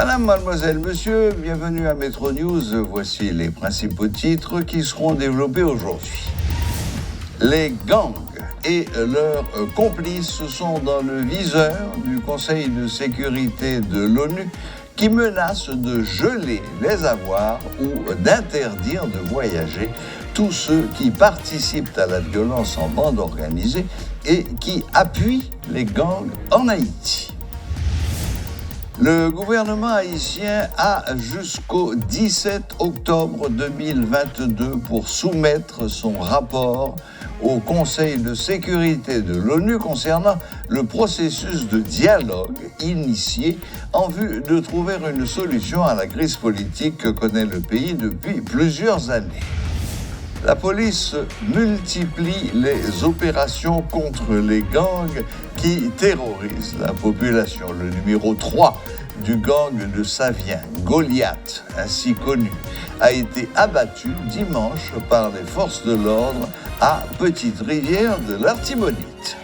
Madame, mademoiselle, monsieur, bienvenue à Metro News. Voici les principaux titres qui seront développés aujourd'hui. Les gangs et leurs complices sont dans le viseur du Conseil de sécurité de l'ONU qui menace de geler les avoirs ou d'interdire de voyager tous ceux qui participent à la violence en bande organisée et qui appuient les gangs en Haïti. Le gouvernement haïtien a jusqu'au 17 octobre 2022 pour soumettre son rapport au Conseil de sécurité de l'ONU concernant le processus de dialogue initié en vue de trouver une solution à la crise politique que connaît le pays depuis plusieurs années. La police multiplie les opérations contre les gangs qui terrorisent la population. Le numéro 3 du gang de Savien, Goliath, ainsi connu, a été abattu dimanche par les forces de l'ordre à Petite-Rivière de l'Artibonite.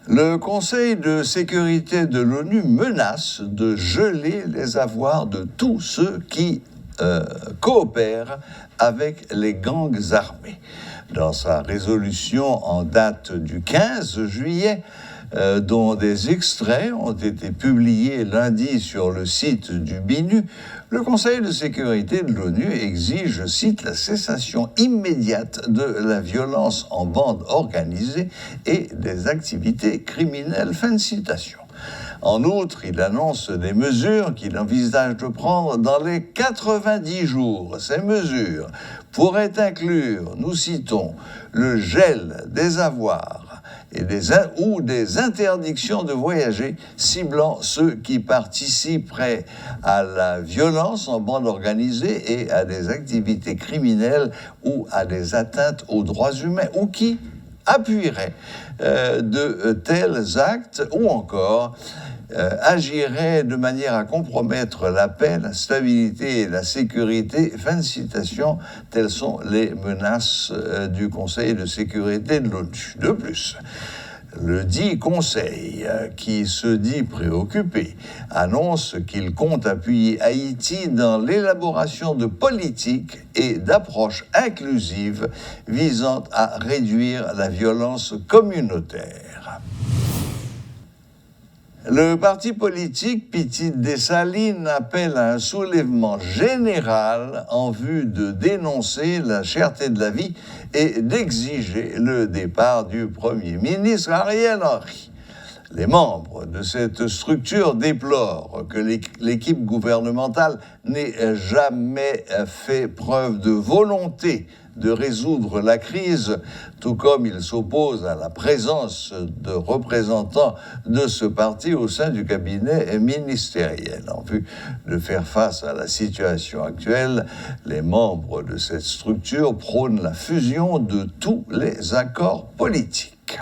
Le Conseil de sécurité de l'ONU menace de geler les avoirs de tous ceux qui coopèrent avec les gangs armés. Dans sa résolution en date du 15 juillet, dont des extraits ont été publiés lundi sur le site du BINU, le Conseil de sécurité de l'ONU exige, je cite, la cessation immédiate de la violence en bande organisée et des activités criminelles. Fin de citation. En outre, il annonce des mesures qu'il envisage de prendre dans les 90 jours. Ces mesures pourraient inclure, nous citons, le gel des avoirs ou des interdictions de voyager ciblant ceux qui participeraient à la violence en bande organisée et à des activités criminelles ou à des atteintes aux droits humains ou qui appuieraient de tels actes ou encore agirait de manière à compromettre la paix, la stabilité et la sécurité. Fin de citation, telles sont les menaces du Conseil de sécurité de l'ONU. De plus, le dit Conseil, qui se dit préoccupé, annonce qu'il compte appuyer Haïti dans l'élaboration de politiques et d'approches inclusives visant à réduire la violence communautaire. Le parti politique Petite Dessalines appelle à un soulèvement général en vue de dénoncer la cherté de la vie et d'exiger le départ du Premier ministre Ariel Henry. Les membres de cette structure déplorent que l'équipe gouvernementale n'ait jamais fait preuve de volonté de résoudre la crise, tout comme il s'oppose à la présence de représentants de ce parti au sein du cabinet ministériel. En vue de faire face à la situation actuelle, les membres de cette structure prônent la fusion de tous les accords politiques.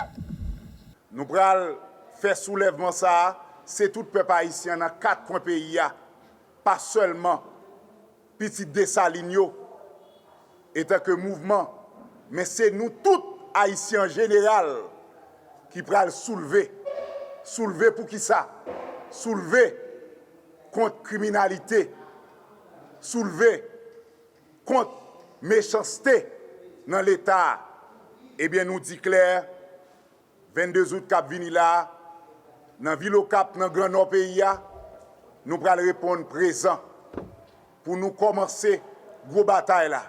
Nous prenons faire soulèvement ça, c'est tout peuple haïtien dans 4 coins pays, pas seulement Petite Dessalines étant que mouvement, mais c'est nous tous haïtiens en général qui prenons soulever pour qui ça? Soulever contre criminalité, soulever contre méchanceté dans l'État. Eh bien, nous dit clair, 22 août cap vini là, dans ville au cap, dans grand nord pays, nous allons répondre présent pour nous commencer gros bataille là.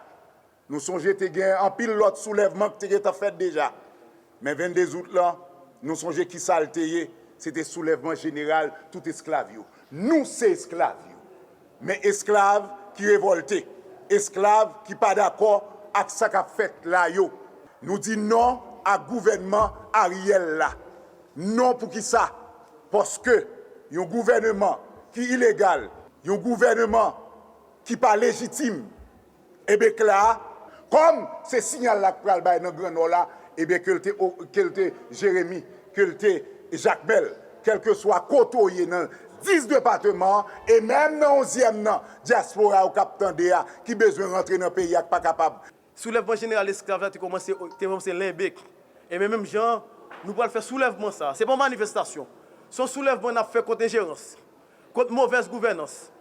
Nous songeons que en pile l'autre soulèvement qui était fait déjà. Mais 22 août là, nous songeons qui ça c'était soulèvement général tout esclave. Nous c'est esclaves. Mais esclaves qui révoltés, esclaves qui pas d'accord avec ça qu'a fait là yo. Nous dit non à gouvernement Ariel là. Non pour qui ça? Parce que un gouvernement qui est illégal, un gouvernement qui pas légitime. Et bien là, comme ce signal-là que pral bay dans grand nord là, et bien que Jérémy, que Jacques Bel, quel que soit côtoyé dans 10 départements et même dans 11e diaspora au capitaine DA qui besoin de rentrer dans le pays qui pas capable Soulèvement général esclavage a commencé l'Imbec. Et même gens, nous allons faire soulèvement ça. Ce n'est pas une manifestation. Son soulèvement a fait contre ingérence, contre mauvaise gouvernance,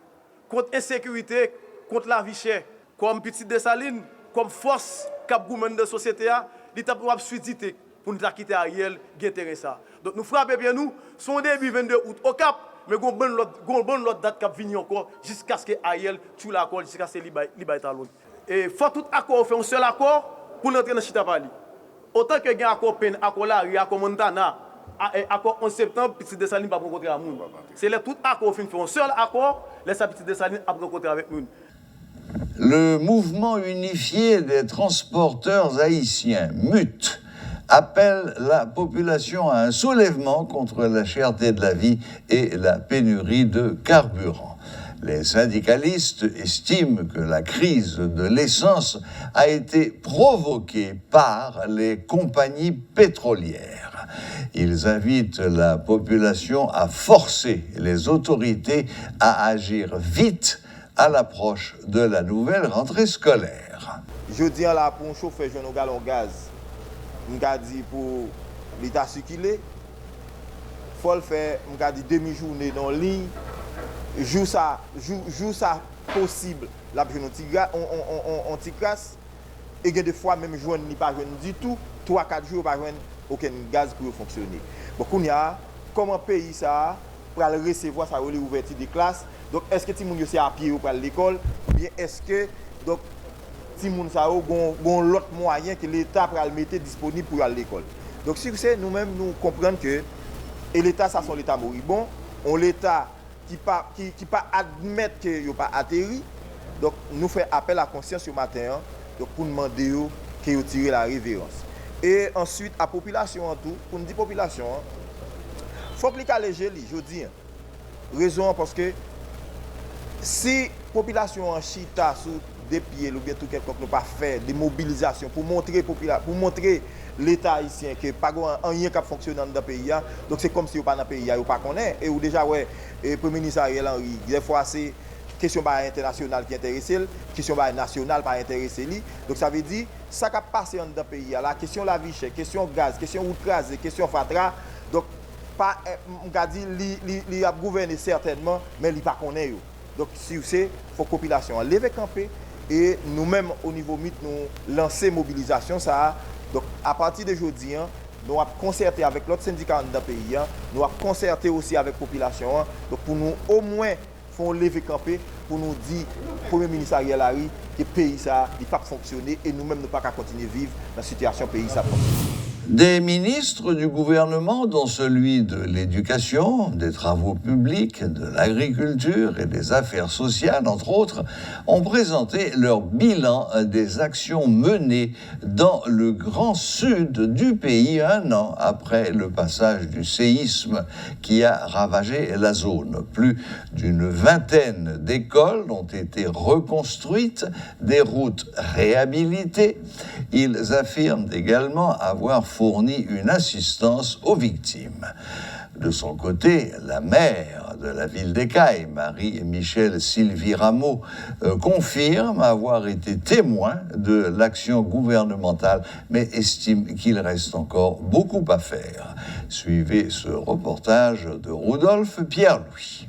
contre insécurité, contre la vie chère, comme Petite Dessalines, comme force cap gouverne de la société, l'État pour suite pour nous quitter Ariel, guetter ça. Donc nous frappons bien nous, son début 22 août au Cap, mais gon bonne l'autre date cap venir encore jusqu'à ce que Ariel tue l'accord jusqu'à ce liba talon. Et faut tout accord fait un seul accord pour entrer dans Chita Pali. Autant que gain accord peine, accord la accord Montana, accord 11 septembre, Petite Dessalines pas rencontrer à moun. C'est là tout accord fait un seul accord, laisse Petite Dessalines a rencontrer avec nous. Le mouvement unifié des transporteurs haïtiens, MUT, appelle la population à un soulèvement contre la cherté de la vie et la pénurie de carburant. Les syndicalistes estiment que la crise de l'essence a été provoquée par les compagnies pétrolières. Ils invitent la population à forcer les autorités à agir vite à l'approche de la nouvelle rentrée scolaire. Je dis là pour un chauffeur jeune au galon gaz, je dis pour l'État circuler, il faut le faire, je dis demi-journée dans la ligne, joue ça possible, là on t'y casse, et des fois même joindre ni pas joindre du tout, 3-4 jours pas joindre aucun gaz pour fonctionner. Donc on y a comment pays ça pour recevoir ça l'ouverture des classes. Donc est-ce que ti moun yo c'est à pied ou pour l'école ou bien est-ce que donc ti moun ça gon l'autre moyen que l'État pour le mettre disponible pour aller à l'école. Donc sur ce nous-mêmes nous comprenons que et l'État ça son l'État moribond, on l'État qui pas admettre que yo pas atterri. Donc nous fait appel à conscience ce matin donc pour demander que yo tirer la révérence. Et ensuite à population en tout, pour nous dire population faut appliquer léger li, je dis. Raison parce que si la population en chita sous des pieds ou bien tout quelque chose pas faire des mobilisations pour montrer l'État haïtien que pas rien qui fonctionne dans le pays, donc c'est comme si on pas dans le pays, on pas connaît et ou déjà ouais le premier ministre Ariel Henry des fois c'est question internationale qui intéresse, question nationale pas intéressé lui. Donc ça veut dire ça qui passe dans le pays, la question la vie chère, question gaz, question route crasée, question fatra. Donc pas on dit il a gouverné certainement mais il pas connaît. Donc si c'est faut population lever camper et nous-mêmes au niveau MIT nous lancer mobilisation ça. Donc à partir d'aujourd'hui nous avons concerté avec l'autre syndicat dans le pays, nous avons concerté aussi avec la population donc pour nous au moins faut lever camper pour nous dire premier ministre Ariel Henry que le pays ça il pas fonctionner et nous-mêmes ne pas continuer vivre dans la situation pays ça. Des ministres du gouvernement, dont celui de l'Éducation, des Travaux publics, de l'Agriculture et des Affaires sociales, entre autres, ont présenté leur bilan des actions menées dans le grand sud du pays 1 an après le passage du séisme qui a ravagé la zone. Plus d'une vingtaine d'écoles ont été reconstruites, des routes réhabilitées. Ils affirment également avoir fourni une assistance aux victimes. De son côté, la maire de la ville d'Écailles, Marie-Michel Sylvie Rameau, confirme avoir été témoin de l'action gouvernementale, mais estime qu'il reste encore beaucoup à faire. Suivez ce reportage de Rodolphe Pierre-Louis.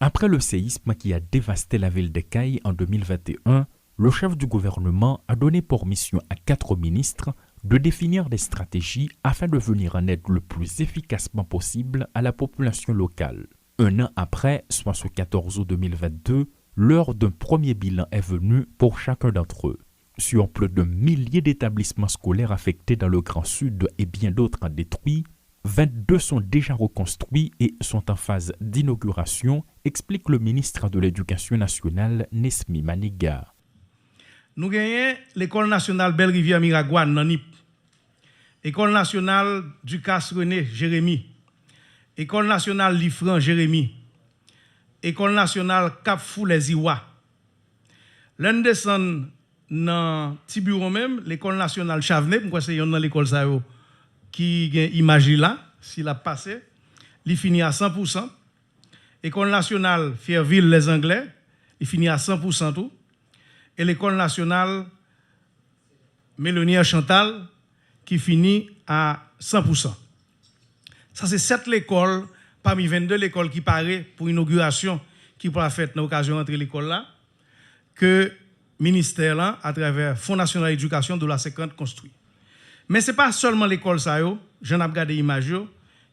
Après le séisme qui a dévasté la ville d'Écailles en 2021, le chef du gouvernement a donné pour mission à 4 ministres de définir des stratégies afin de venir en aide le plus efficacement possible à la population locale. Un an après, soit ce 14 août 2022, l'heure d'un premier bilan est venue pour chacun d'entre eux. Sur plus de milliers d'établissements scolaires affectés dans le Grand Sud et bien d'autres détruits, 22 sont déjà reconstruits et sont en phase d'inauguration, explique le ministre de l'Éducation nationale, Nesmi Maniga. Nous gagnons l'école nationale Belle-Rivière-Miragouane, Nanip, école nationale Ducasse-René, Jérémy, école nationale Lifran, Jérémy, école nationale Cap-Fou-les-Iwa. L'un descend dans Tiburon même, l'école nationale Chavenet, pourquoi c'est dans l'école ça qui a image là, s'il a passé, il finit à 100%. École nationale Fierville, les Anglais, il finit à 100% tout. Et l'école nationale Mélonière Chantal, qui finit à 100%. Ça, c'est 7 l'école parmi 22 l'écoles qui paraît pour inauguration qui pourra faire dans l'occasion d'entrer l'école là, que le ministère là, à travers Fonds national d'éducation de la 50 construit. Mais ce n'est pas seulement l'école ça, j'en ai regardé l'image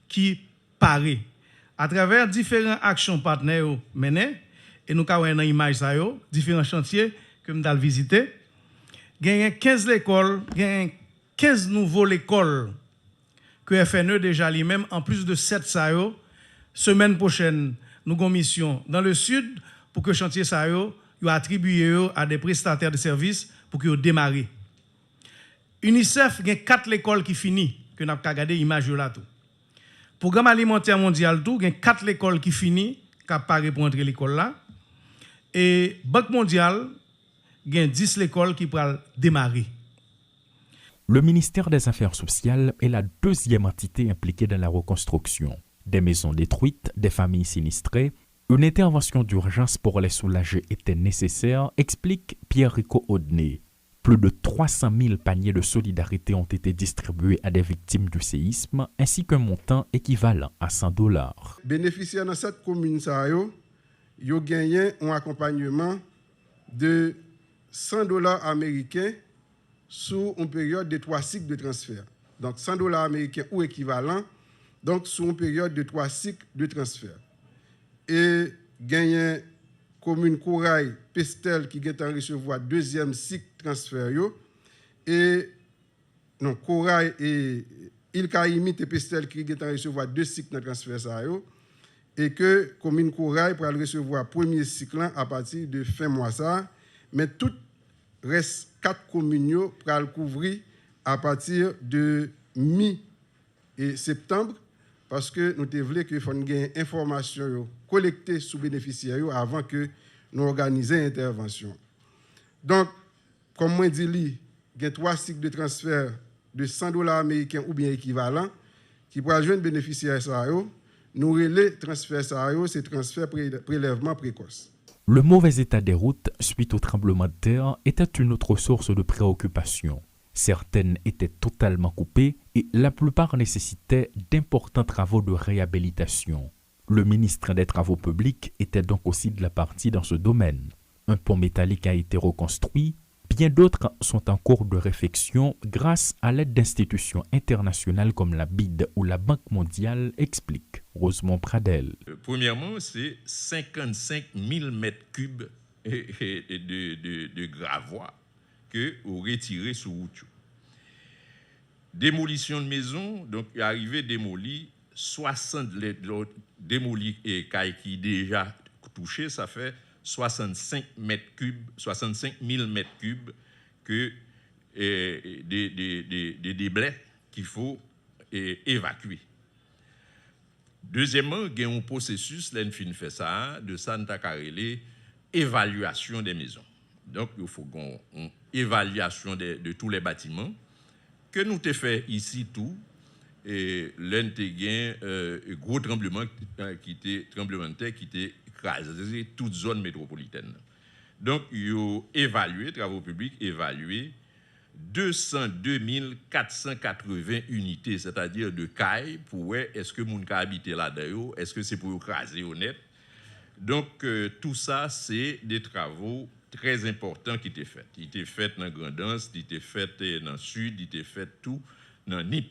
qui paraît. À travers différentes actions partenaires menées, et nous avons une image ça, différents chantiers que nous avons visités, il y a 15 écoles, il y a 15 nouvelles écoles que FNE déjà lui-même, en plus de 7 ça, semaine prochaine, nous avons une mission dans le sud pour que le chantier ça soit attribué à des prestataires de services pour qu'ils démarrent. UNICEF, il y a 4 écoles qui finissent, que nous avons regardé l'image là tout. Programme alimentaire mondial tout, il y a 4 écoles qui finissent, qui apparaissent pour entrer l'école là. Et Banque mondiale, il y a 10 écoles qui pourront démarrer. Le ministère des Affaires sociales est la deuxième entité impliquée dans la reconstruction. Des maisons détruites, des familles sinistrées, une intervention d'urgence pour les soulager était nécessaire, explique Pierre-Rico Audenay. Plus de 300 000 paniers de solidarité ont été distribués à des victimes du séisme, ainsi qu'un montant équivalent à $100. Bénéficiaires dans cette commune, ils ont gagné un accompagnement de $100 américains sous une période de 3 cycles de transfert. Donc $100 américains ou équivalent, donc sous une période de 3 cycles de transfert. Et gagné commune Corail, Pestel qui est en recevoir deuxième cycle de transfert. Et non, Corail et Il Kaimit et Pestel qui est en recevoir 2 cycles de transfert. Et que commune Corail pourra recevoir premier cycle à partir de fin mois ça. Mais tout reste 4 communes pour le couvrir à partir de mi-septembre parce que nous voulons que faut une information collectée sous bénéficiaires avant que nous organisions l'intervention. Donc, comme moi dit, il y a 3 cycles de transfert de $100 américains ou bien équivalent qui pourra joindre bénéficiaires ça. Nous relais transfert ça, c'est transfert prélèvement précoce. Le mauvais état des routes suite au tremblement de terre était une autre source de préoccupation. Certaines étaient totalement coupées et la plupart nécessitaient d'importants travaux de réhabilitation. Le ministre des Travaux publics était donc aussi de la partie dans ce domaine. Un pont métallique a été reconstruit. Bien d'autres sont en cours de réfection grâce à l'aide d'institutions internationales comme la BID ou la Banque mondiale, explique Rosemont Pradel. Premièrement, c'est 55 000 mètres cubes de gravois que vous retirez sous route. Démolition de maison, donc arrivé démoli 60 démoli et qui déjà touché, ça fait 65 000 mètres cubes que des déblais qu'il faut évacuer. Deuxièmement, il y a un processus, l'ENFIN fait ça, de Santa Carele, évaluation des maisons. Donc, il faut une évaluation de tous les bâtiments que nous avons fait ici tout. Et l'un des gros tremblement qui était écrasé toute zone métropolitaine. Donc, ils ont évalué, travaux publics, évalué 202 480 unités, c'est-à-dire de cailles, pour voir est-ce que moun ka habiter là-dedans, est-ce que c'est pour écraser honnête. Donc, tout ça, c'est des travaux très importants qui étaient faits. Ils étaient faits dans Grandance, ils étaient faits dans le Sud, ils étaient faits tout dans Nip.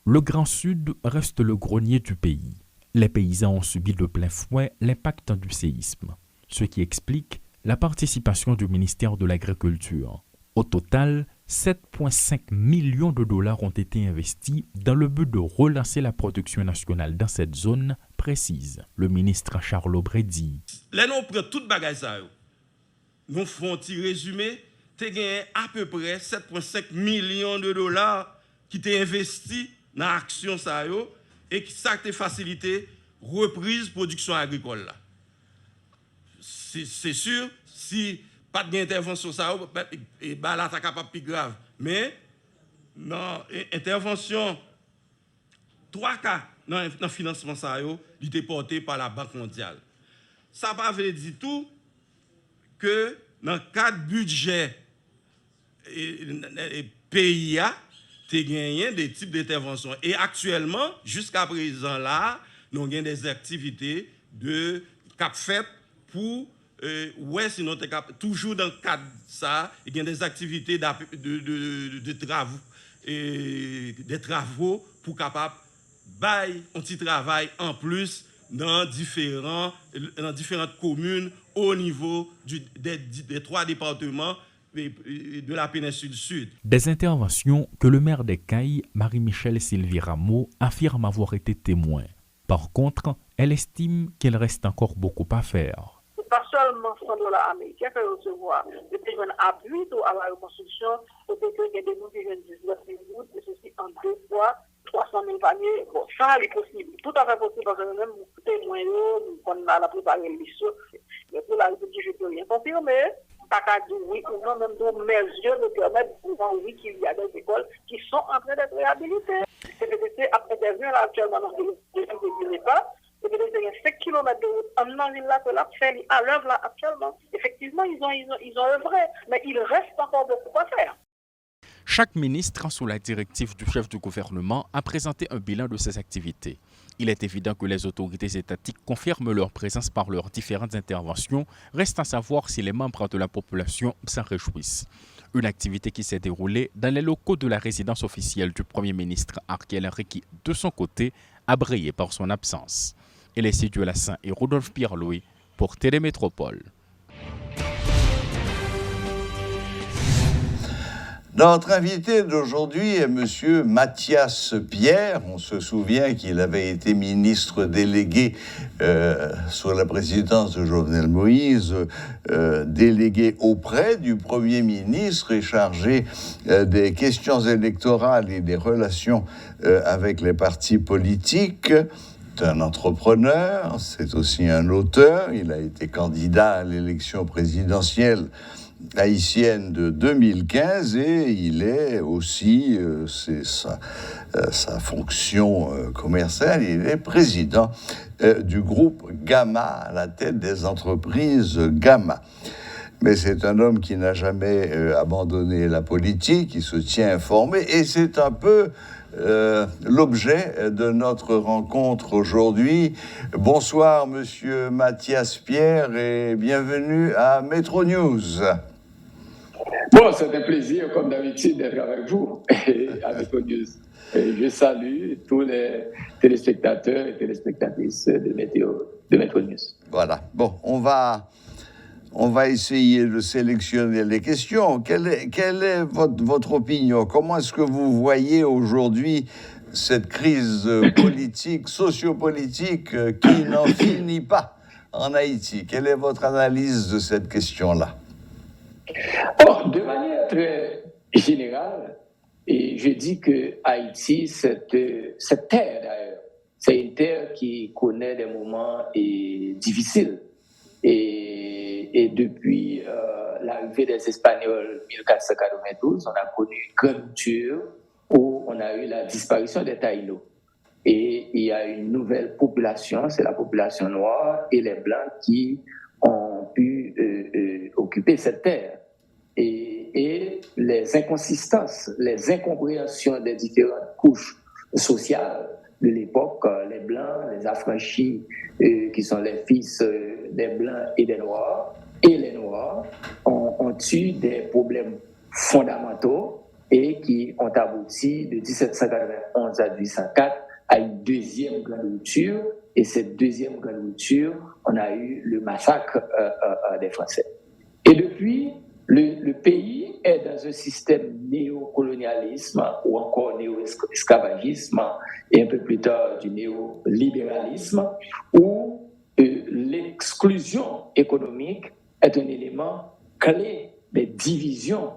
Le Grand Sud reste le grenier du pays. Les paysans ont subi de plein fouet l'impact du séisme, ce qui explique la participation du ministère de l'Agriculture. Au total, 7,5 millions de dollars ont été investis dans le but de relancer la production nationale dans cette zone, précise le ministre Charles Aubret-Di. Là, nous prenons toute bagaille ça. Nous faisons un petit résumé. Tu as gagné à peu près 7,5 millions de dollars qui t'ont investi dans l'action ça et qui ça t'a facilité reprise production agricole là. C'est sûr, si pas d'intervention ça et bah là ça capable plus grave. Mais non, intervention 3 cas dans le financement ça il était porté par la Banque mondiale. Ça pas veut dire tout que dans le cadre budget pays a gagné des types d'interventions. Et actuellement, jusqu'à présent là, nous avons des activités de cap fait pour sinon toujours dans le cadre de ça, il y a des activités de travaux et des travaux pour capable bailler un petit travail en plus dans différentes communes au niveau des 3 départements de la péninsule sud. Des interventions que le maire des Cayes, Marie-Michel Sylvie Rameau, affirme avoir été témoin. Par contre, elle estime qu'il reste encore beaucoup à faire. Pas seulement $100 américains que recevoir, des jeunes appui à la reconstruction, peut-être qu'il y a des gens qui viennent 19 000 mais ceci en 2 fois, 300 000 paniers. Bon, ça, c'est possible. Tout à fait possible parce que même témoins, on a préparé le liste. Mais pour la République, je ne peux rien confirmer. Pas qu'à dire oui ou non, même pour mes yeux me permettent de voir oui qu'il y a des écoles qui sont en train d'être réhabilitées. C'est après des heures actuellement dans le pas. C'est 5 km de route en ville là que là fait à l'œuvre là actuellement. Effectivement, ils ont œuvré, mais il reste encore beaucoup à faire. Chaque ministre, sous la directive du chef du gouvernement, a présenté un bilan de ses activités. Il est évident que les autorités étatiques confirment leur présence par leurs différentes interventions. Reste à savoir si les membres de la population s'en réjouissent. Une activité qui s'est déroulée dans les locaux de la résidence officielle du Premier ministre Ariel Henry qui, de son côté, a brillé par son absence. Elessidou Lassin et Rodolphe Pierre-Louis pour Télémétropole. Notre invité d'aujourd'hui est M. Mathias Pierre. On se souvient qu'il avait été ministre délégué sous la présidence de Jovenel Moïse, délégué auprès du Premier ministre et chargé des questions électorales et des relations avec les partis politiques. C'est un entrepreneur, c'est aussi un auteur. Il a été candidat à l'élection présidentielle haïtienne de 2015 et il est aussi, c'est sa fonction commerciale, il est président du groupe Gamma, à la tête des entreprises Gamma. Mais c'est un homme qui n'a jamais abandonné la politique, il se tient informé et c'est un peu l'objet de notre rencontre aujourd'hui. Bonsoir, Monsieur Mathias Pierre, et bienvenue à Metro News. Bon, c'est un plaisir, comme d'habitude, d'être avec vous à Metro News. Et je salue tous les téléspectateurs et téléspectatrices de Metro News. Voilà. Bon, on va essayer de sélectionner les questions. Quelle est votre opinion? Comment est-ce que vous voyez aujourd'hui cette crise politique, sociopolitique qui n'en finit pas en Haïti? Quelle est votre analyse de cette question-là? Bon, de manière très générale, et je dis que Haïti, cette terre d'ailleurs, c'est une terre qui connaît des moments difficiles. Et depuis l'arrivée des Espagnols en 1492, on a connu une grande rupture où on a eu la disparition des Taïnos. Et il y a une nouvelle population, c'est la population noire et les Blancs qui ont pu occuper cette terre. Et les inconsistances, les incompréhensions des différentes couches sociales de l'époque, les Blancs, les affranchis, qui sont les fils des Blancs et des Noirs, et les Noirs ont eu des problèmes fondamentaux et qui ont abouti de 1791 à 1804 à une deuxième grande rupture. Et cette deuxième grande rupture, on a eu le massacre des Français. Et depuis, le pays est dans un système néocolonialisme ou encore néo-esclavagisme et un peu plus tard du néolibéralisme où l'exclusion économique est un élément clé des divisions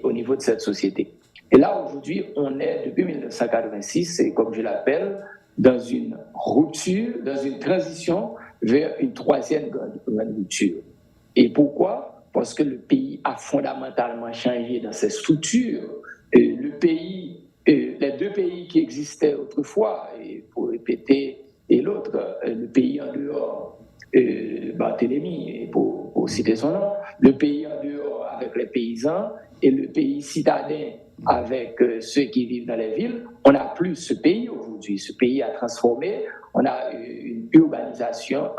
au niveau de cette société. Et là, aujourd'hui, on est, depuis 1986, et comme je l'appelle, dans une rupture, dans une transition vers une troisième grande rupture. Et pourquoi ? Parce que le pays a fondamentalement changé dans ses structures. Le pays, les deux pays qui existaient autrefois, et pour répéter, et l'autre, le pays en dehors, Barthélemy, pour citer son nom, le pays en dehors avec avec les paysans et le pays citadin avec ceux qui vivent dans les villes. On n'a plus ce pays aujourd'hui. Ce pays a transformé. On a une urbanisation,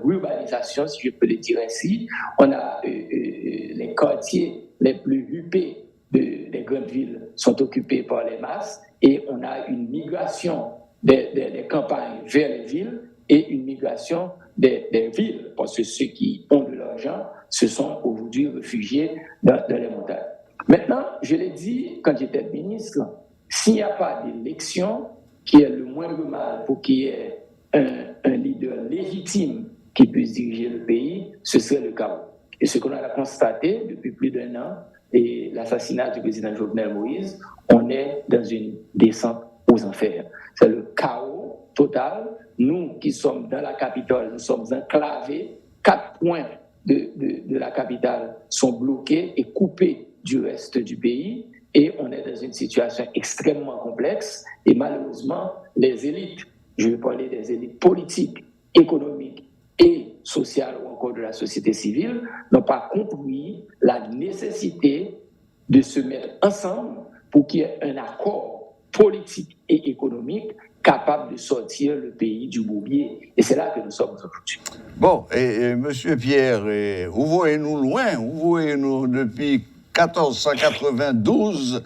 urbanisation, si je peux le dire ainsi. On a les quartiers les plus huppés des grandes villes sont occupés par les masses et on a une migration des campagnes vers les villes et une migration des villes, parce que ceux qui ont de l'argent se sont aujourd'hui réfugiés dans les montagnes. Maintenant, je l'ai dit quand j'étais ministre, s'il n'y a pas d'élection, qui est le moindre mal pour qu'il y ait un leader légitime qui puisse diriger le pays, ce serait le chaos. Et ce qu'on a constaté depuis plus d'1 an, et l'assassinat du président Jovenel Moïse, on est dans une descente aux enfers. C'est le chaos total. Nous qui sommes dans la capitale, nous sommes enclavés. 4 points de la capitale sont bloqués et coupés du reste du pays. Et on est dans une situation extrêmement complexe. Et malheureusement, les élites, je vais parler des élites politiques, économiques et sociales ou encore de la société civile, n'ont pas compris la nécessité de se mettre ensemble pour qu'il y ait un accord politique et économique capable de sortir le pays du bourbier. Et c'est là que nous sommes aujourd'hui. Bon, et Monsieur Pierre, où voyez-nous loin? Où voyez-nous depuis 1492,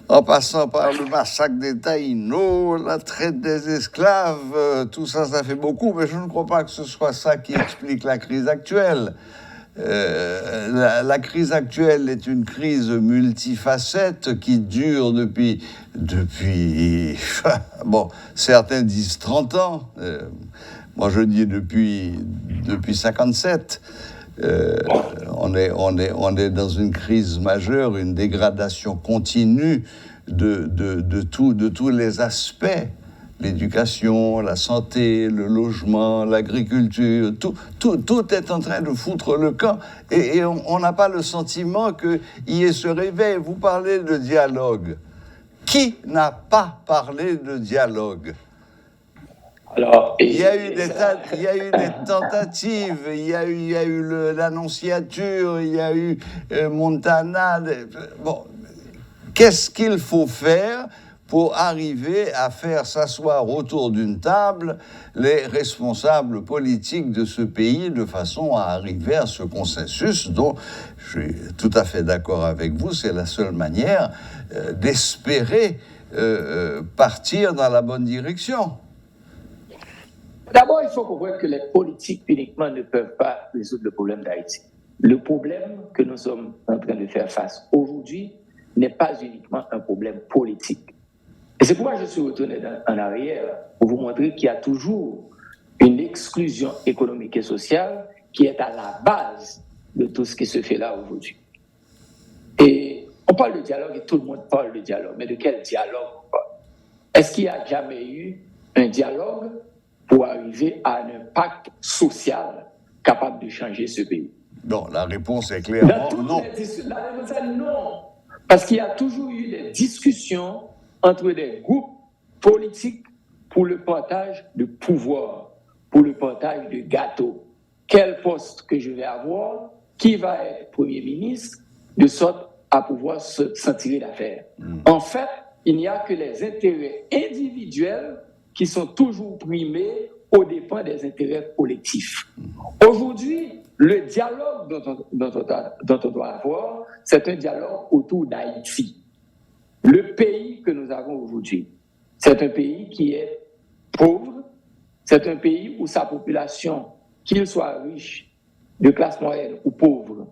en passant par le massacre des Taïnos, la traite des esclaves, tout ça, ça fait beaucoup, mais je ne crois pas que ce soit ça qui explique la crise actuelle. La crise actuelle est une crise multifacette qui dure depuis bon, certains disent 30 ans, moi je dis depuis 57. On est dans une crise majeure, une dégradation continue de tous les aspects, l'éducation, la santé, le logement, l'agriculture, tout est en train de foutre le camp et on n'a pas le sentiment qu'il y ait ce réveil. Vous parlez de dialogue. Qui n'a pas parlé de dialogue ? Alors, il y a eu des tentatives, il y a eu l'annonciature, il y a eu Montana. Bon, qu'est-ce qu'il faut faire pour arriver à faire s'asseoir autour d'une table les responsables politiques de ce pays de façon à arriver à ce consensus dont je suis tout à fait d'accord avec vous, c'est la seule manière d'espérer partir dans la bonne direction. D'abord, il faut comprendre que les politiques uniquement ne peuvent pas résoudre le problème d'Haïti. Le problème que nous sommes en train de faire face aujourd'hui n'est pas uniquement un problème politique. Et c'est pourquoi je suis retourné en arrière pour vous montrer qu'il y a toujours une exclusion économique et sociale qui est à la base de tout ce qui se fait là aujourd'hui. Et on parle de dialogue et tout le monde parle de dialogue. Mais de quel dialogue on parle? Est-ce qu'il n'y a jamais eu un dialogue pour arriver à un pacte social capable de changer ce pays? Non, la réponse est clairement non. La réponse est non. Parce qu'il y a toujours eu des discussions entre des groupes politiques pour le partage de pouvoir, pour le partage de gâteaux. Quel poste que je vais avoir, qui va être Premier ministre, de sorte à pouvoir s'en tirer d'affaire. En fait, il n'y a que les intérêts individuels qui sont toujours primés aux dépens des intérêts collectifs. Aujourd'hui, le dialogue dont on doit avoir, c'est un dialogue autour d'Haïti. Le pays que nous avons aujourd'hui, c'est un pays qui est pauvre, c'est un pays où sa population, qu'il soit riche, de classe moyenne ou pauvre,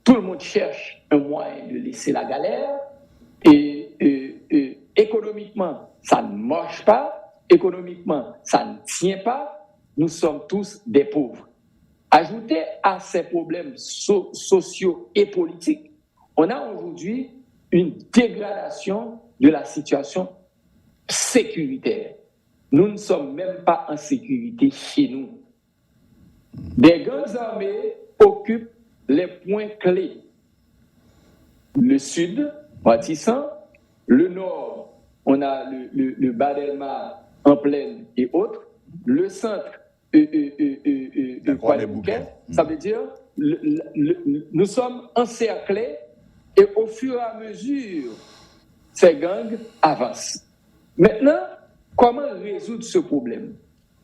tout le monde cherche un moyen de laisser la galère et économiquement, ça ne marche pas, économiquement, ça ne tient pas, nous sommes tous des pauvres. Ajouté à ces problèmes sociaux et politiques, on a aujourd'hui une dégradation de la situation sécuritaire. Nous ne sommes même pas en sécurité chez nous. Des grandes armées occupent les points clés. Le sud, Matissan, le nord, on a le Bas-Delma en plaine et autres, le centre, Croix-des-Bouquets. Ça veut dire nous sommes encerclés et au fur et à mesure, ces gangs avancent. Maintenant, comment résoudre ce problème?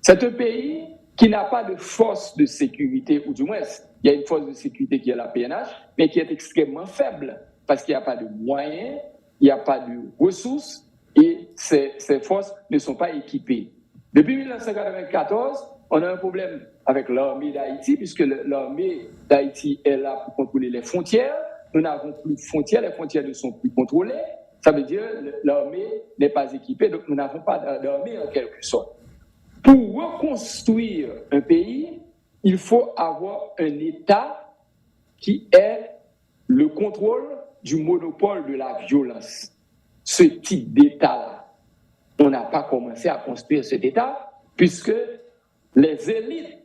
C'est un pays qui n'a pas de force de sécurité, ou du moins, il y a une force de sécurité qui est la PNH, mais qui est extrêmement faible, parce qu'il n'y a pas de moyens, il n'y a pas de ressources, et ces forces ne sont pas équipées. Depuis 1994, on a un problème avec l'armée d'Haïti, puisque l'armée d'Haïti est là pour contrôler les frontières. Nous n'avons plus de frontières, les frontières ne sont plus contrôlées. Ça veut dire que l'armée n'est pas équipée, donc nous n'avons pas d'armée en quelque sorte. Pour reconstruire un pays, il faut avoir un État qui ait le contrôle du monopole de la violence. Ce type d'État-là, on n'a pas commencé à construire cet État, puisque les élites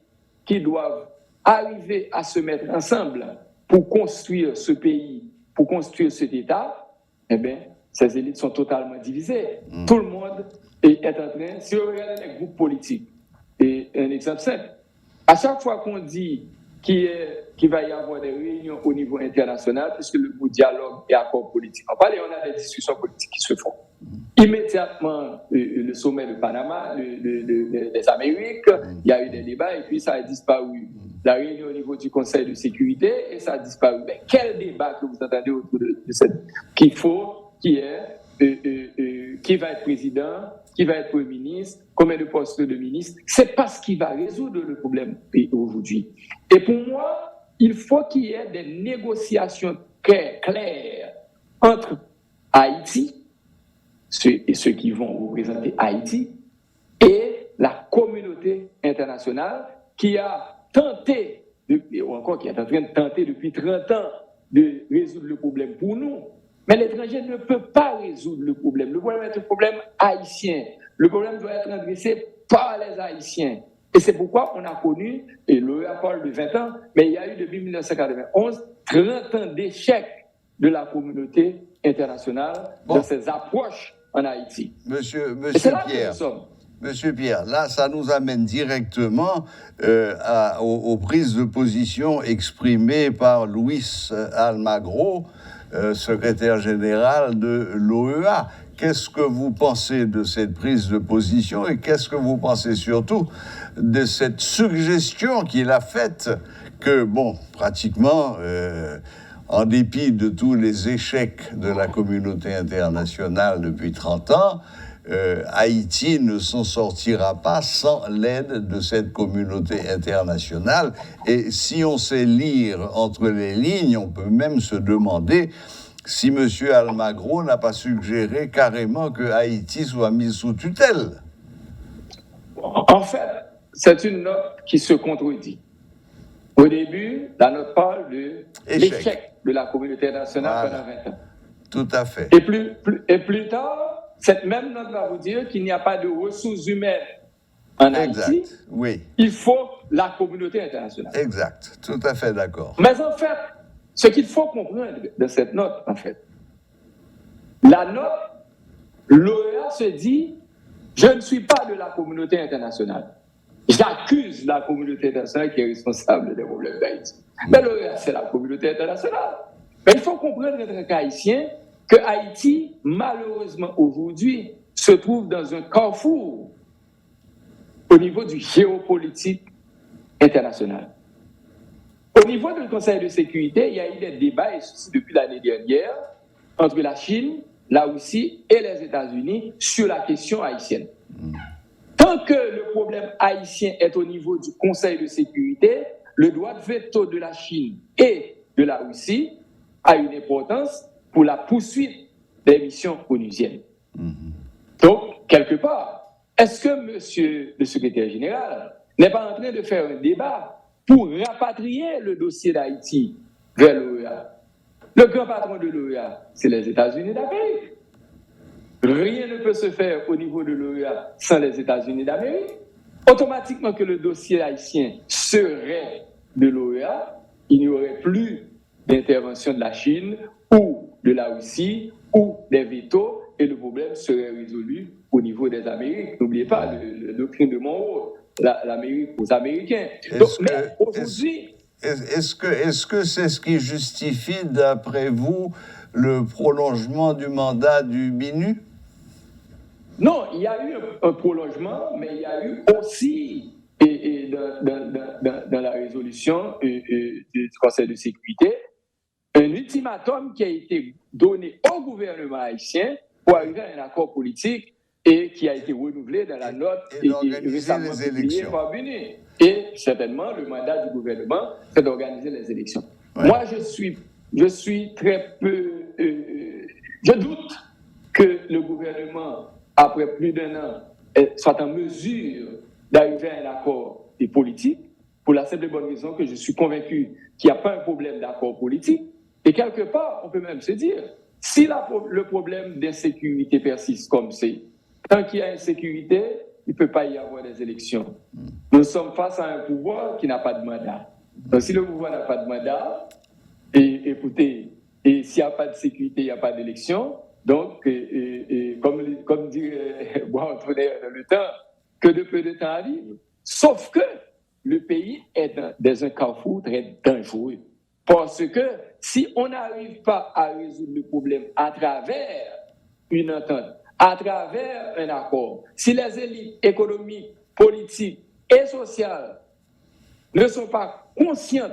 qui doivent arriver à se mettre ensemble pour construire ce pays, pour construire cet État, eh bien, ces élites sont totalement divisées. Tout le monde est en train, si on regarde les groupes politiques, et un exemple simple, à chaque fois qu'on dit qu'il va y avoir des réunions au niveau international, puisque le mot dialogue et accord politique, on a des discussions politiques qui se font. Immédiatement, le sommet de Panama, des Amériques, il y a eu des débats et puis ça a disparu. La réunion au niveau du Conseil de sécurité et ça a disparu. Mais quel débat que vous entendez autour de cette... Qui va être président, qui va être premier ministre, combien de postes de ministre, c'est pas ce qui va résoudre le problème aujourd'hui. Et pour moi, il faut qu'il y ait des négociations claires entre Haïti, ceux qui vont représenter Haïti, et la communauté internationale qui a tenté, ou encore qui est en train de tenter depuis 30 ans de résoudre le problème pour nous. Mais l'étranger ne peut pas résoudre le problème. Le problème est un problème haïtien. Le problème doit être adressé par les Haïtiens. Et c'est pourquoi on a connu, et l'OEA parle de 20 ans, mais il y a eu depuis 1991 30 ans d'échec de la communauté internationale dans ses approches en Haïti. Monsieur Pierre, là, ça nous amène directement aux prises de position exprimées par Luis Almagro, secrétaire général de l'OEA. Qu'est-ce que vous pensez de cette prise de position et qu'est-ce que vous pensez surtout de cette suggestion qu'il a faite que, bon, pratiquement, en dépit de tous les échecs de la communauté internationale depuis 30 ans, Haïti ne s'en sortira pas sans l'aide de cette communauté internationale. Et si on sait lire entre les lignes, on peut même se demander si M. Almagro n'a pas suggéré carrément que Haïti soit mise sous tutelle. En fait, c'est une note qui se contredit. Au début, la note parle de l'échec de la communauté internationale pendant 20 ans. Tout à fait. Et plus tard, cette même note va vous dire qu'il n'y a pas de ressources humaines en Haïti. Oui. Il faut la communauté internationale. Exact. Tout à fait d'accord. Mais en fait, ce qu'il faut comprendre de cette note, en fait, la note, l'OEA se dit, je ne suis pas de la communauté internationale. J'accuse la communauté internationale qui est responsable des problèmes d'Haïti. Mais l'OEA, c'est la communauté internationale. Mais il faut comprendre en tant qu'Haïtien que Haïti, malheureusement aujourd'hui, se trouve dans un carrefour au niveau du géopolitique international. Au niveau du Conseil de sécurité, il y a eu des débats, et ceci depuis l'année dernière, entre la Chine, la Russie et les États-Unis sur la question haïtienne. Tant que le problème haïtien est au niveau du Conseil de sécurité, le droit de veto de la Chine et de la Russie a une importance pour la poursuite des missions onusiennes. Donc, quelque part, est-ce que monsieur le secrétaire général n'est pas en train de faire un débat pour rapatrier le dossier d'Haïti vers l'OEA? Le grand patron de l'OEA, c'est les États-Unis d'Amérique. Rien ne peut se faire au niveau de l'OEA sans les États-Unis d'Amérique. Automatiquement que le dossier haïtien serait de l'OEA, il n'y aurait plus d'intervention de la Chine ou de la Russie ou des vétos et le problème serait résolu au niveau des Amériques. N'oubliez pas la doctrine de Monroe, l'Amérique aux Américains. Donc, mais aujourd'hui, Est-ce que c'est ce qui justifie, d'après vous, le prolongement du mandat du MINU? Non, il y a eu un prolongement, mais il y a eu aussi, dans la résolution du Conseil de sécurité, un ultimatum qui a été donné au gouvernement haïtien pour arriver à un accord politique et qui a été renouvelé dans la note et récemment publiée par BNU. Et certainement, le mandat du gouvernement, c'est d'organiser les élections. Ouais. Moi, je suis très peu... je doute que le gouvernement, après plus d'1 an, soit en mesure d'arriver à un accord politique, pour la simple et bonne raison que je suis convaincu qu'il n'y a pas un problème d'accord politique. Et quelque part, on peut même se dire, si le problème d'insécurité persiste comme c'est, tant qu'il y a insécurité, il ne peut pas y avoir des élections. Nous sommes face à un pouvoir qui n'a pas de mandat. Donc si le pouvoir n'a pas de mandat, écoutez, et s'il n'y a pas de sécurité, il n'y a pas d'élection, donc, comme dit Antoine dans le temps, que de peu de temps arrive. Sauf que le pays est dans un carrefour très dangereux. Parce que si on n'arrive pas à résoudre le problème à travers une entente, à travers un accord, si les élites économiques, politiques et sociales ne sont pas conscientes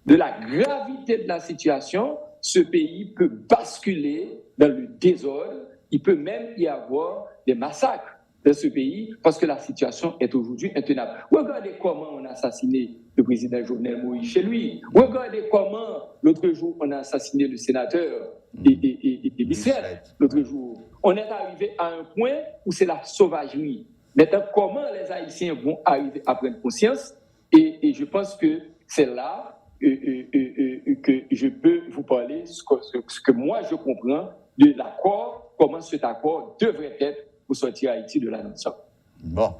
de la gravité de la situation, ce pays peut basculer dans le désordre. Il peut même y avoir des massacres dans ce pays parce que la situation est aujourd'hui intenable. Regardez comment on a assassiné le président Jovenel Moïse chez lui. Regardez comment, l'autre jour, on a assassiné le sénateur Bissette. L'autre jour, on est arrivé à un point où c'est la sauvagerie. Maintenant, comment les Haïtiens vont arriver à prendre conscience? Et je pense que c'est là que je peux vous parler ce que moi je comprends de l'accord, comment cet accord devrait être pour sortir Haïti de la nation. Bon,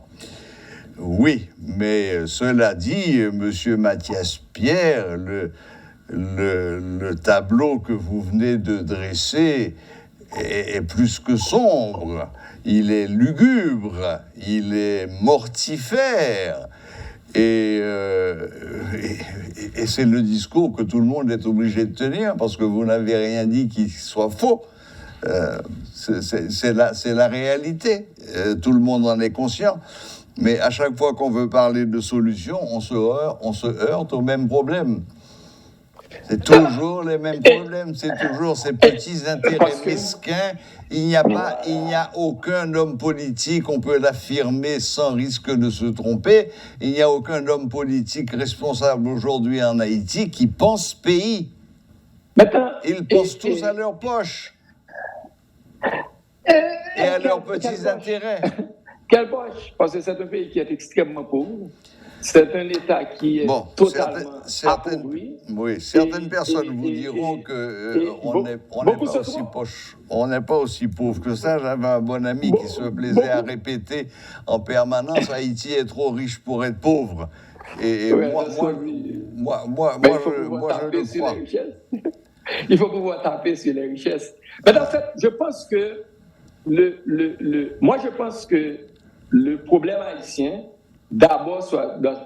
oui, mais cela dit, Monsieur Mathias Pierre, le tableau que vous venez de dresser est plus que sombre, il est lugubre, il est mortifère. Et c'est le discours que tout le monde est obligé de tenir parce que vous n'avez rien dit qui soit faux. C'est la réalité. Tout le monde en est conscient. Mais à chaque fois qu'on veut parler de solution, on se heurte aux mêmes problèmes. C'est toujours les mêmes problèmes, c'est toujours ces petits intérêts mesquins. Il n'y a aucun homme politique, on peut l'affirmer sans risque de se tromper, il n'y a aucun homme politique responsable aujourd'hui en Haïti qui pense pays. Ils pensent tous à leur poche et à leurs petits intérêts. Quelle poche? Parce que c'est un pays qui est extrêmement pauvre. C'est un État qui est totalement appauvri. Oui, certaines personnes vous diront qu'on n'est pas aussi pauvre que ça. J'avais un bon ami qui se plaisait à répéter en permanence « Haïti est trop riche pour être pauvre ». Et moi, je le crois. Il faut pouvoir taper sur les richesses. Mais en fait, je pense que le problème haïtien, d'abord,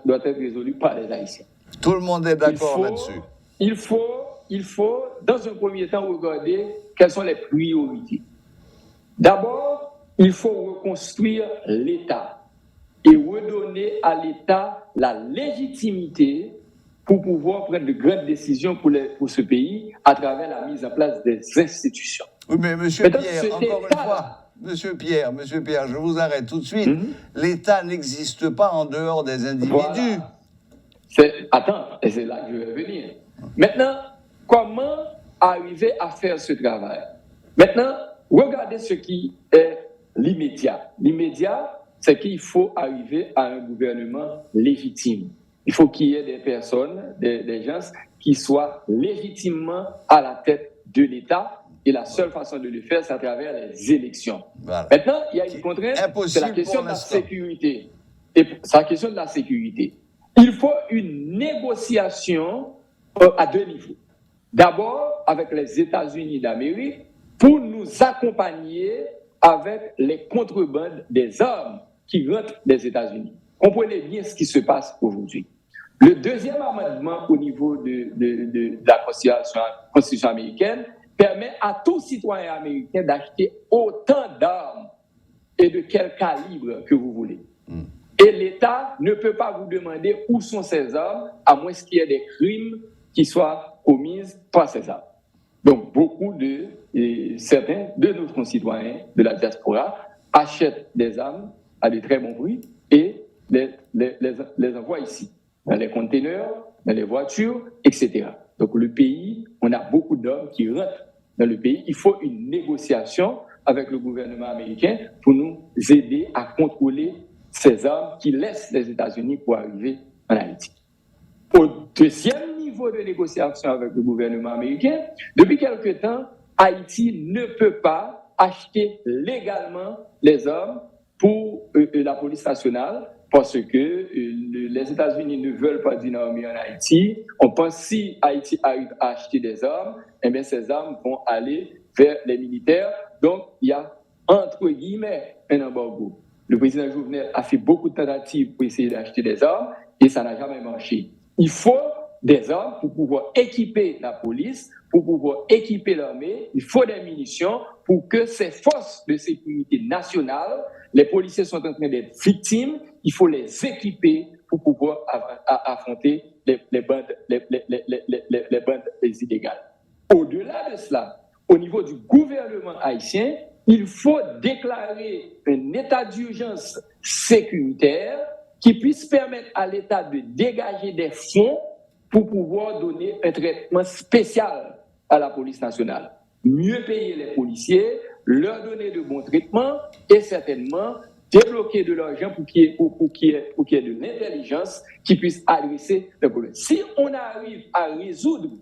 doit être résolu par les Haïtiens. Tout le monde est d'accord là-dessus. Il faut, dans un premier temps, regarder quelles sont les priorités. D'abord, il faut reconstruire l'État et redonner à l'État la légitimité pour pouvoir prendre de grandes décisions pour ce pays à travers la mise en place des institutions. Oui, mais Monsieur Pierre, encore une fois... Monsieur Pierre, je vous arrête tout de suite. L'État n'existe pas en dehors des individus. Voilà. Attends, et c'est là que je vais venir. Maintenant, comment arriver à faire ce travail? Maintenant, regardez ce qui est l'immédiat. L'immédiat, c'est qu'il faut arriver à un gouvernement légitime. Il faut qu'il y ait des personnes, des gens qui soient légitimement à la tête de l'État. Et la seule façon de le faire, c'est à travers les élections. Voilà. Maintenant, il y a une contrainte, c'est la question de la sécurité. Et c'est la question de la sécurité. Il faut une négociation à deux niveaux. D'abord, avec les États-Unis d'Amérique, pour nous accompagner avec les contrebandes des armes qui rentrent des États-Unis. Comprenez bien ce qui se passe aujourd'hui. Le deuxième amendement au niveau de la Constitution américaine permet à tout citoyen américain d'acheter autant d'armes et de quel calibre que vous voulez. Et l'État ne peut pas vous demander où sont ces armes, à moins qu'il y ait des crimes qui soient commis par ces armes. Donc, certains de nos concitoyens de la diaspora achètent des armes à de très bons prix et les envoient ici, dans les conteneurs, dans les voitures, etc. Donc, le pays, on a beaucoup d'hommes qui rentrent dans le pays. Il faut une négociation avec le gouvernement américain pour nous aider à contrôler ces armes qui laissent les États-Unis pour arriver en Haïti. Au deuxième niveau de négociation avec le gouvernement américain, depuis quelque temps, Haïti ne peut pas acheter légalement les armes pour la police nationale parce que les États-Unis ne veulent pas d'une armée en Haïti. On pense que si Haïti arrive à acheter des armes, eh bien ces armes vont aller vers les militaires. Donc, il y a, entre guillemets, un embargo. Le président Jovenel a fait beaucoup de tentatives pour essayer d'acheter des armes et ça n'a jamais marché. Il faut des armes pour pouvoir équiper la police, pour pouvoir équiper l'armée. Il faut des munitions pour que ces forces de sécurité nationale, les policiers sont en train d'être victimes, il faut les équiper pour pouvoir affronter les bandes illégales. Au-delà de cela, au niveau du gouvernement haïtien, il faut déclarer un état d'urgence sécuritaire qui puisse permettre à l'État de dégager des fonds pour pouvoir donner un traitement spécial à la police nationale. Mieux payer les policiers, leur donner de bons traitements et certainement débloquer de l'argent pour qu'il y ait de l'intelligence qui puisse adresser les problèmes. Si on arrive à résoudre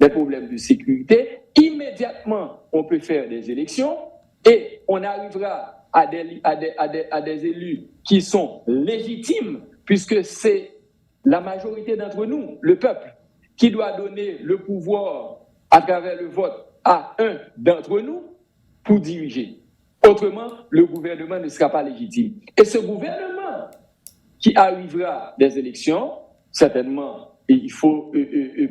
les problèmes de sécurité, immédiatement on peut faire des élections et on arrivera à des élus qui sont légitimes puisque c'est la majorité d'entre nous, le peuple, qui doit donner le pouvoir à travers le vote à un d'entre nous pour diriger. Autrement, le gouvernement ne sera pas légitime. Et ce gouvernement qui arrivera des élections, certainement, il faut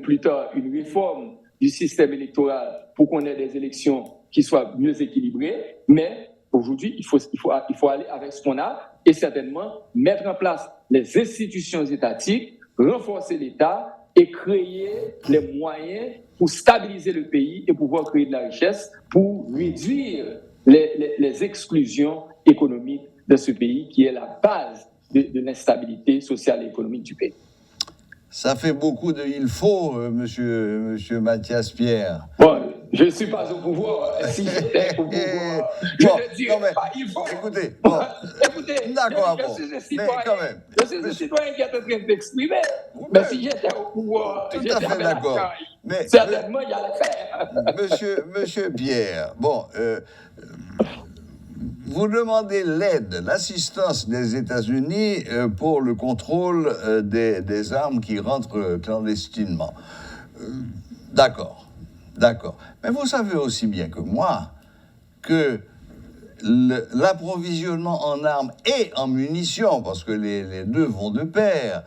plus tard une réforme du système électoral pour qu'on ait des élections qui soient mieux équilibrées, mais aujourd'hui, il faut aller avec ce qu'on a et certainement mettre en place les institutions étatiques, renforcer l'État et créer les moyens pour stabiliser le pays et pouvoir créer de la richesse pour réduire les exclusions économiques de ce pays qui est la base de l'instabilité sociale et économique du pays. Ça fait beaucoup de il faut, monsieur Mathias Pierre. Bon, je ne suis pas au pouvoir. Si j'étais au pouvoir, je ne dirais pas il faut. Écoutez, d'accord, je suis un citoyen qui est en train d'exprimer. Mais si j'étais au pouvoir, tout à fait d'accord. Mais certainement, il y a le faire. Monsieur Pierre, bon, vous demandez l'aide, l'assistance des États-Unis pour le contrôle des armes qui rentrent clandestinement. D'accord. Mais vous savez aussi bien que moi que l'approvisionnement en armes et en munitions, parce que les deux vont de pair,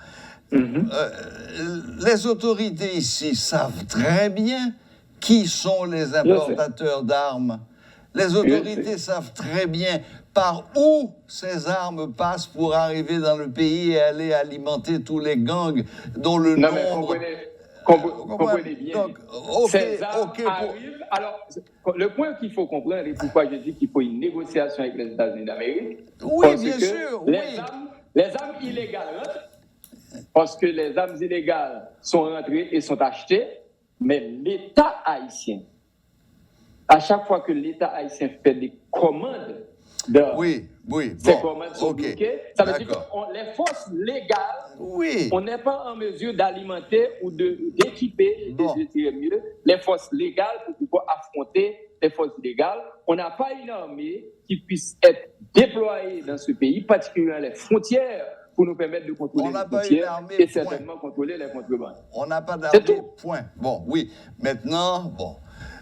les autorités ici savent très bien qui sont les importateurs d'armes. Les autorités savent très bien par où ces armes passent pour arriver dans le pays et aller alimenter tous les gangs dont le nombre... Comprenez bien. Donc, ces armes arrivent... Alors, le point qu'il faut comprendre et pourquoi je dis qu'il faut une négociation avec les États-Unis d'Amérique... Oui, bien sûr, les armes illégales rentrent parce que les armes illégales sont rentrées et sont achetées, mais l'État haïtien... À chaque fois que l'État haïtien fait des commandes, ces commandes sont bloquées. Ça veut dire que les forces légales, on n'est pas en mesure d'alimenter ou d'équiper les forces légales pour pouvoir affronter les forces illégales. On n'a pas une armée qui puisse être déployée dans ce pays, particulièrement les frontières, pour nous permettre de contrôler les frontières et certainement contrôler les contrebandes. On n'a pas d'armée, point. Bon, oui. Maintenant, bon.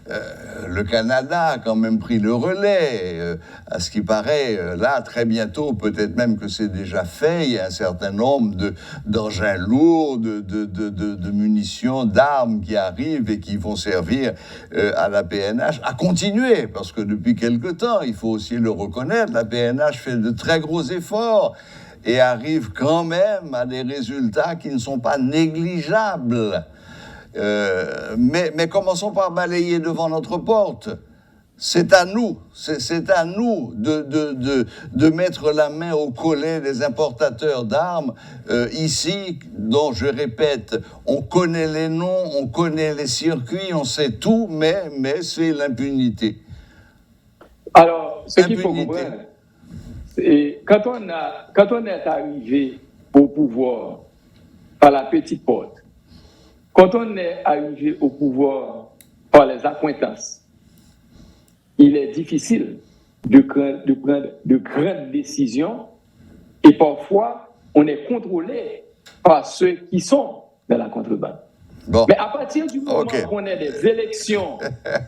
Le Canada a quand même pris le relais. À ce qui paraît, là, très bientôt, peut-être même que c'est déjà fait, il y a un certain nombre d'engins lourds, de munitions, d'armes qui arrivent et qui vont servir à la PNH à continuer, parce que depuis quelque temps, il faut aussi le reconnaître, la PNH fait de très gros efforts et arrive quand même à des résultats qui ne sont pas négligeables. Mais commençons par balayer devant notre porte. C'est à nous de mettre la main au collet des importateurs d'armes ici, dont je répète, on connaît les noms, on connaît les circuits, on sait tout, mais c'est l'impunité. Alors, ce qu'il faut comprendre, c'est quand on est arrivé au pouvoir par la petite porte, quand on est arrivé au pouvoir par les accointances, il est difficile de prendre de grandes décisions et parfois on est contrôlé par ceux qui sont dans la contrebande. Bon. Mais à partir du moment qu'on a des élections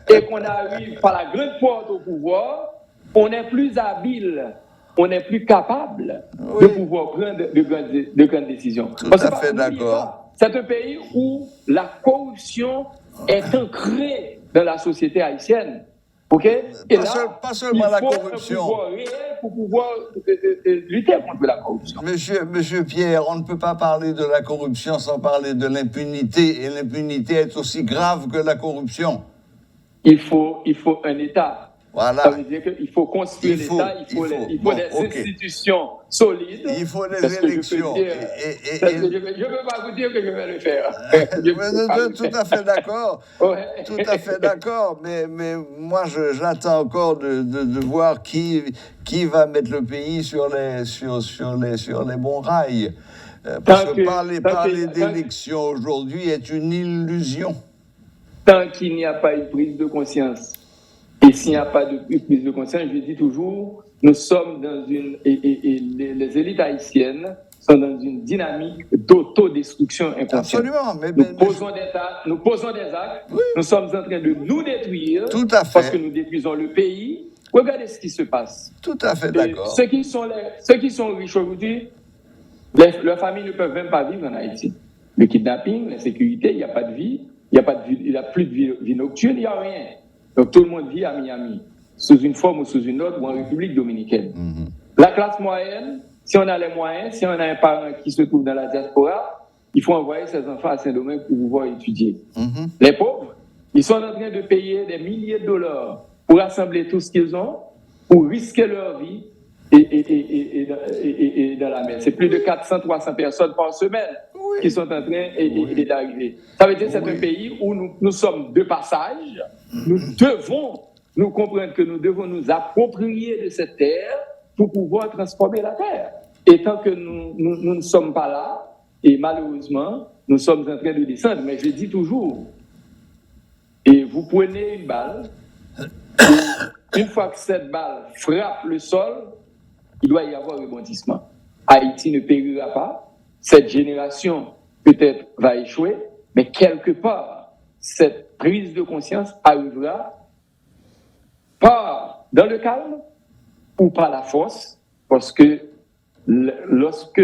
et qu'on arrive par la grande porte au pouvoir, on est plus habile, on est plus capable de pouvoir prendre de grandes décisions. Tout à fait d'accord. C'est un pays où la corruption est ancrée dans la société haïtienne. Okay? Et pas seulement la corruption. Il faut un pouvoir réel pour pouvoir lutter contre la corruption. Monsieur Pierre, on ne peut pas parler de la corruption sans parler de l'impunité. Et l'impunité est aussi grave que la corruption. Il faut un État. Voilà. Ça veut dire qu'il faut construire l'État, il faut des institutions solides. Il faut des élections. Je ne peux pas vous dire que je vais le faire. Tout à fait d'accord. Tout à fait d'accord. Mais moi, j'attends encore de voir qui va mettre le pays sur les bons rails. Parce que parler d'élections aujourd'hui est une illusion. Tant qu'il n'y a pas une prise de conscience, et s'il n'y a pas de prise de conscience, je dis toujours, nous sommes dans les élites haïtiennes sont dans une dynamique d'autodestruction inconsciente. Absolument. Nous posons des actes, nous sommes en train de nous détruire. Tout à fait. Parce que nous détruisons le pays. Regardez ce qui se passe. Tout à fait d'accord. Ceux qui sont riches aujourd'hui, leurs familles ne peuvent même pas vivre en Haïti. Le kidnapping, l'insécurité, il n'y a pas de vie, il n'y a plus de vie nocturne, il n'y a rien. Donc tout le monde vit à Miami, sous une forme ou sous une autre, ou en République dominicaine. La classe moyenne, si on a les moyens, si on a un parent qui se trouve dans la diaspora, il faut envoyer ses enfants à Saint-Domingue pour pouvoir étudier. Les pauvres, ils sont en train de payer des milliers de dollars pour rassembler tout ce qu'ils ont, pour risquer leur vie et dans la mer. C'est plus de 400-300 personnes par semaine qui sont en train d'arriver. Ça veut dire que c'est un pays où nous sommes de passage. Nous devons nous comprendre que nous devons nous approprier de cette terre pour pouvoir transformer la terre. Et tant que nous ne sommes pas là, et malheureusement, nous sommes en train de descendre. Mais je dis toujours, et vous prenez une balle, une fois que cette balle frappe le sol, il doit y avoir rebondissement. Haïti ne périra pas, cette génération peut-être va échouer, mais quelque part, cette prise de conscience arrivera pas dans le calme ou par la force, parce que lorsque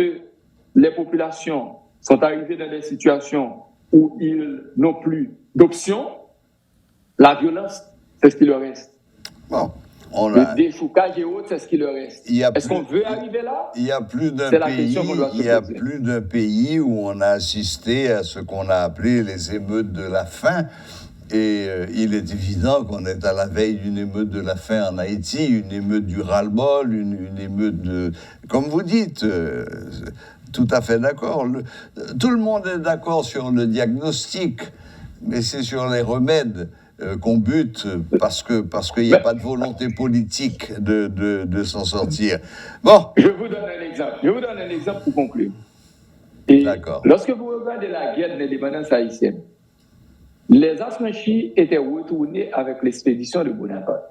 les populations sont arrivées dans des situations où ils n'ont plus d'option, la violence, c'est ce qui leur reste. Bon, le défoucage et autres, c'est ce qui leur reste. Est-ce qu'on veut arriver là? Il y a plus d'un pays où on a assisté à ce qu'on a appelé les émeutes de la faim. Et il est évident qu'on est à la veille d'une émeute de la faim en Haïti, une émeute du ras-le-bol, une émeute de... Comme vous dites, tout à fait d'accord. Tout le monde est d'accord sur le diagnostic, mais c'est sur les remèdes qu'on bute parce qu'il n'y a pas de volonté politique de s'en sortir. Bon. Je vous donne un exemple pour conclure. Et lorsque vous regardez la guerre d'indépendance haïtienne, les affranchis étaient retournés avec l'expédition de Bonaparte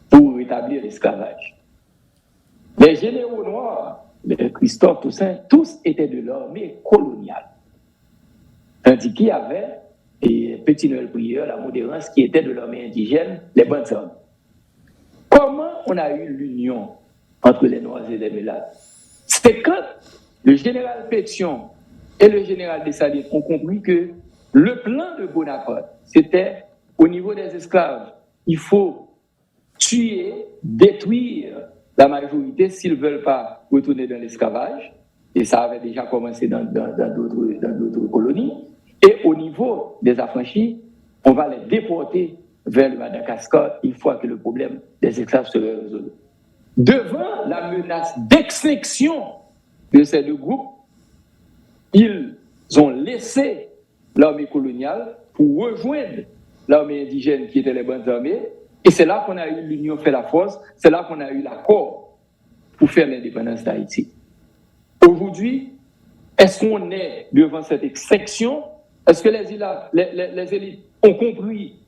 pour rétablir l'esclavage. Les généraux noirs, les Christophe Toussaint, tous étaient de l'armée coloniale. Tandis qu'il y avait Petit Noël prieur, la modérance qui était de l'armée indigène, les Bantams. Comment on a eu l'union entre les Noirs et les Mulattes? C'est quand le général Pétion et le général Dessalines ont compris que le plan de Bonaparte, c'était au niveau des esclaves, il faut tuer, détruire la majorité s'ils ne veulent pas retourner dans l'esclavage. Et ça avait déjà commencé dans d'autres colonies. Et au niveau des affranchis, on va les déporter vers le Madagascar une fois que le problème des esclaves serait résolu. Devant la menace d'extinction de ces deux groupes, ils ont laissé l'armée coloniale pour rejoindre l'armée indigène qui était les Bandes armées. Et c'est là qu'on a eu l'union fait la force, c'est là qu'on a eu l'accord pour faire l'indépendance d'Haïti. Aujourd'hui, est-ce qu'on est devant cette extinction? Est-ce que les élites ont compris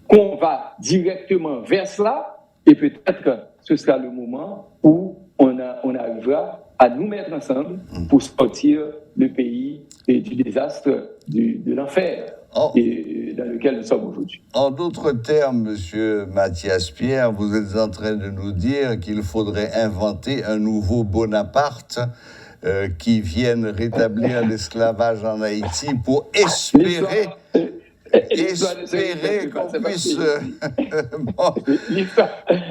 qu'on va directement vers cela? Et peut-être que ce sera le moment où on arrivera à nous mettre ensemble pour sortir le pays du désastre, de l'enfer dans lequel nous sommes aujourd'hui. En d'autres termes, Monsieur Mathias Pierre, vous êtes en train de nous dire qu'il faudrait inventer un nouveau Bonaparte qui vienne rétablir l'esclavage en Haïti pour espérer qu'on puisse...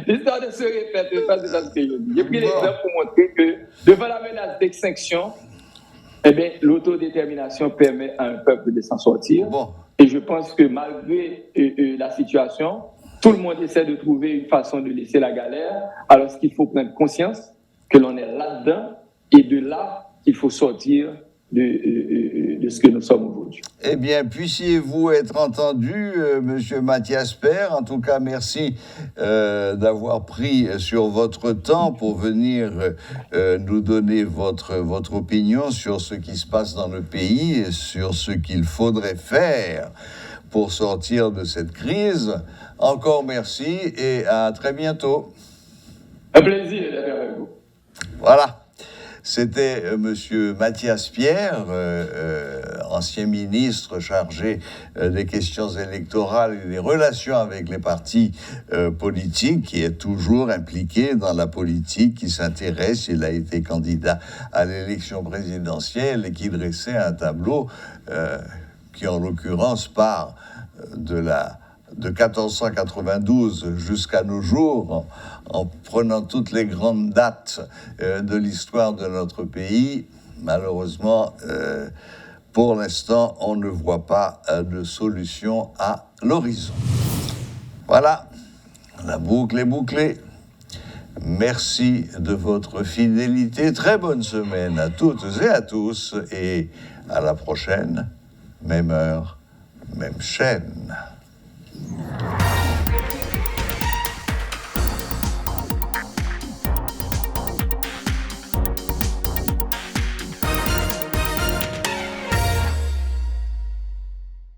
L'histoire ne se répète pas, c'est ça ce que je dis. J'ai pris l'exemple pour montrer que devant la menace d'extinction, eh bien, l'autodétermination permet à un peuple de s'en sortir. Et je pense que malgré la situation, tout le monde essaie de trouver une façon de laisser la galère, alors qu'il faut prendre conscience que l'on est là-dedans et de là qu'il faut sortir de ce que nous sommes aujourd'hui. Eh bien, puissiez-vous être entendu, Monsieur Mathias Pierre. En tout cas, merci d'avoir pris sur votre temps pour venir nous donner votre opinion sur ce qui se passe dans le pays et sur ce qu'il faudrait faire pour sortir de cette crise. Encore merci et à très bientôt. Un plaisir d'être avec vous. Voilà. C'était Monsieur Mathias Pierre, ancien ministre chargé des questions électorales et des relations avec les partis politiques, qui est toujours impliqué dans la politique, qui s'intéresse. Il a été candidat à l'élection présidentielle et qui dressait un tableau qui, en l'occurrence, part de 1492 jusqu'à nos jours, en prenant toutes les grandes dates de l'histoire de notre pays. Malheureusement, pour l'instant, on ne voit pas de solution à l'horizon. Voilà, la boucle est bouclée. Merci de votre fidélité. Très bonne semaine à toutes et à tous. Et à la prochaine, même heure, même chaîne.